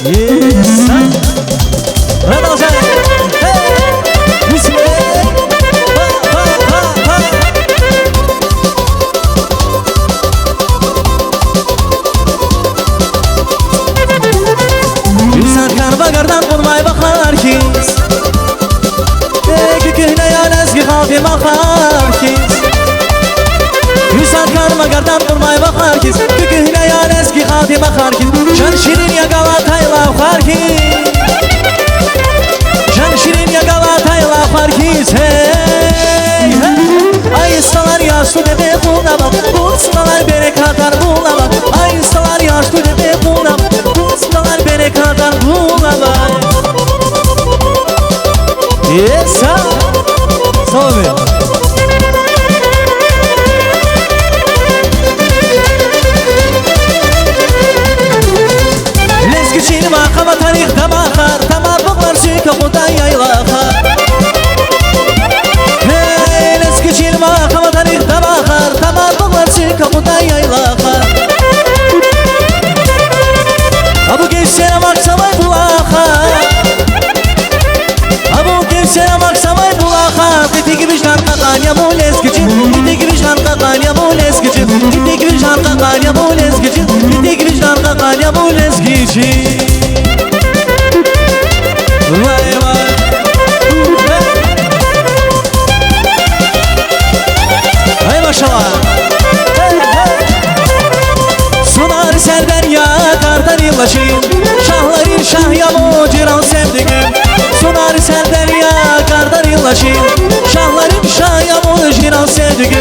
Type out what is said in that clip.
Yes. Ramazan. Hey. Bismillah. Ha ha ha ha. İnsan karba kardan vurmay bakar ki. Kükühne yan ezgi hafi bakar ki. İnsan karma kardan vurmay bakar ki. Kükühne yan ezgi hafi bakar ki. Can şirin ya galatayla bakar ki. Can şirin ya galatayla bakar ki. Hey hey. Ay istalar yaşlı dede buna bak. Bu istalar beni kadar buna bak. Ay istalar yaşlı dede buna bak. Bu istalar beni kadar buna bak. Yes sir. Sorry. Lezgiçin makama tarihte bakar. Tamam buklar süke kudan yaylakar. Hey lezgiçin makama tarihte bakar. Tamam buklar süke kudan yaylakar. Abu geçsene maksamay bulakar. Abu geçsene maksamay bulakar. Diti gibi şarkı kanya bu lezgiçin. Diti gibi şarkı kanya bu lezgiçin. Diti gibi şarkı kanya bu lezgiçin. Diti gibi şarkı kanya bu lezgiçin. Vay vay. Hay maşallah. Hey hey. Sunar serder ya kardan yıllaşayım. Şahların şah yamu ciran sevdiğim. Sunar serder ya kardan yıllaşayım. Şahların şah yamu ciran sevdiğim.